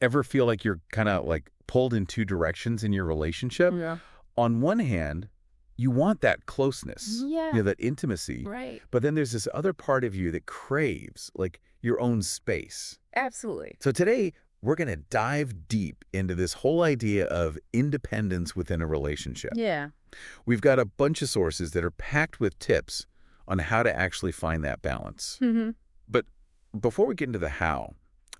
Ever feel like you're kind of like pulled in two directions in your relationship? Yeah. On one hand, you want that closeness, Yeah. that intimacy. Right. But then there's this other part of you that craves like your own space. Absolutely. So today, we're going to dive deep into this whole idea of independence within a relationship. Yeah. We've got a bunch of sources that are packed with tips on how to actually find that balance. Mm-hmm. But before we get into the how,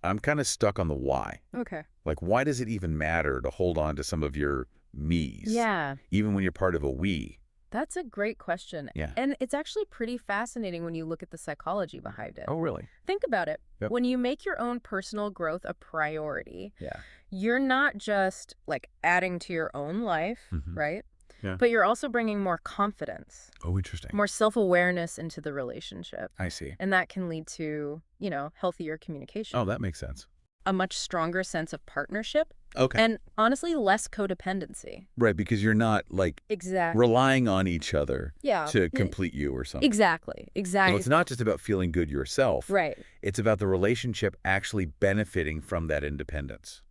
I'm kind of stuck on the why. Okay. Like, why does it even matter to hold on to some of your me's? Yeah. Even when you're part of a we? That's a great question. Yeah. And it's actually pretty fascinating when you look at the psychology behind it. Oh, really? Think about it. Yep. When you make your own personal growth a priority, Yeah. you're not just like adding to your own life, right? Yeah. But you're also bringing more confidence, Oh, interesting. more self-awareness into the relationship. I see. And that can lead to, healthier communication, Oh, that makes sense. a much stronger sense of partnership, Okay. and honestly, less codependency. Right, because you're not, like, Exactly. relying on each other Yeah. to complete you or something. Exactly. So Exactly. it's not just about feeling good yourself. Right. It's about the relationship actually benefiting from that independence.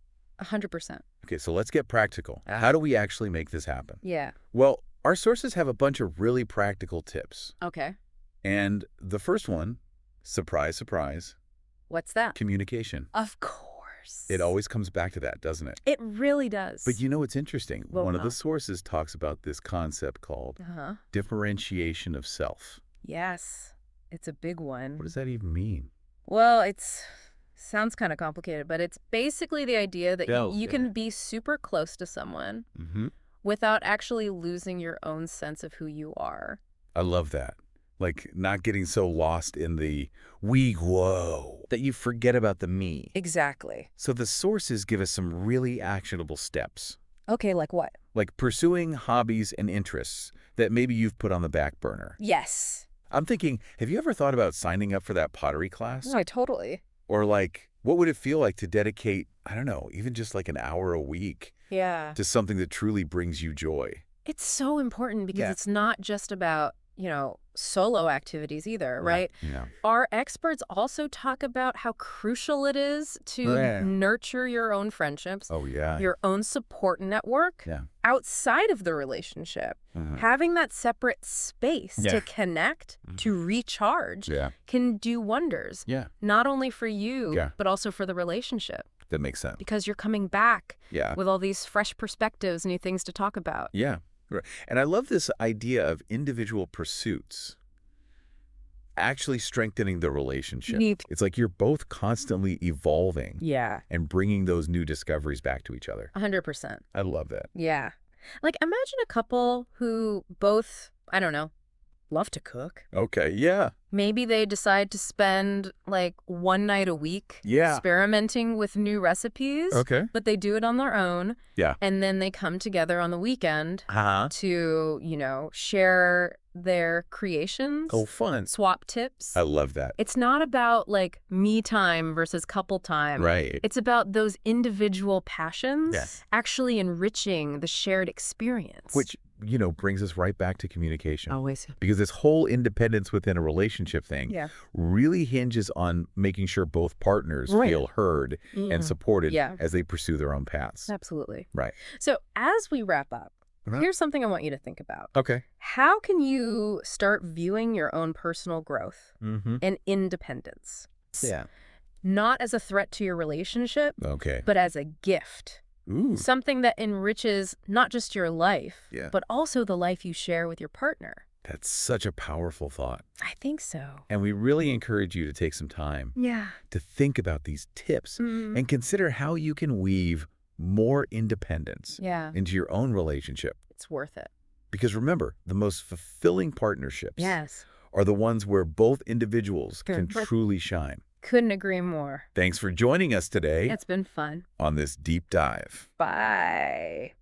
100%. Okay, so let's get practical. How do we actually make this happen? Yeah. Well, our sources have a bunch of really practical tips. Okay. And the first one, surprise, surprise, What's that? communication. Of course. It always comes back to that, doesn't it? It really does. But you know what's interesting? Well, One of no. the sources talks about this concept called Uh-huh. differentiation of self. Yes. It's a big one. What does that even mean? Well, sounds kind of complicated, but it's basically the idea that Yeah. you can be super close to someone Mm-hmm. without actually losing your own sense of who you are. I love that. Like, not getting so lost in the whoa that you forget about the me. Exactly. So the sources give us some really actionable steps, Okay, like what? like pursuing hobbies and interests that maybe you've put on the back burner. Yes. I'm thinking, have you ever thought about signing up for that pottery class? No, totally. Or like, what would it feel like to dedicate, I don't know, even just like an hour a week Yeah. to something that truly brings you joy? It's so important because Yeah. it's not just about, solo activities either, right? Yeah. Our experts also talk about how crucial it is to Yeah. nurture your own friendships, Oh, yeah. your own support network Yeah. outside of the relationship. Mhm. Having that separate space Yeah. to connect, to recharge, Yeah. can do wonders, Yeah. not only for you, Yeah. but also for the relationship, That makes sense. because you're coming back Yeah. with all these fresh perspectives, new things to talk about. Yeah. Right. And I love this idea of individual pursuits actually strengthening the relationship. Neat. It's like you're both constantly evolving Yeah, and bringing those new discoveries back to each other. 100%. I love that. Yeah. Like, imagine a couple who both, I don't know, love to cook. Okay. Yeah. Maybe they decide to spend like one night a week experimenting with new recipes, Okay. but they do it on their own. Yeah. And then they come together on the weekend Uh-huh. to, share their creations, Oh, fun. swap tips. I love that. It's not about like me time versus couple time. Right. It's about those individual passions Yes. actually enriching the shared experience. Which, brings us right back to communication. Always. Because this whole independence within a relationship thing Yeah. really hinges on making sure both partners Right. feel heard and supported Yeah. as they pursue their own paths. Absolutely. Right. So as we wrap up, Uh-huh. here's something I want you to think about. Okay. How can you start viewing your own personal growth Mm-hmm. and independence? Yeah. Not as a threat to your relationship, Okay. but as a gift. Ooh. Something that enriches not just your life, Yeah. but also the life you share with your partner. That's such a powerful thought. I think so. And we really encourage you to take some time Yeah. to think about these tips Mm. and consider how you can weave more independence Yeah. into your own relationship. It's worth it. Because remember, the most fulfilling partnerships Yes. are the ones where both individuals can Sure. truly shine. Couldn't agree more. Thanks for joining us today It's been fun. on this deep dive. Bye.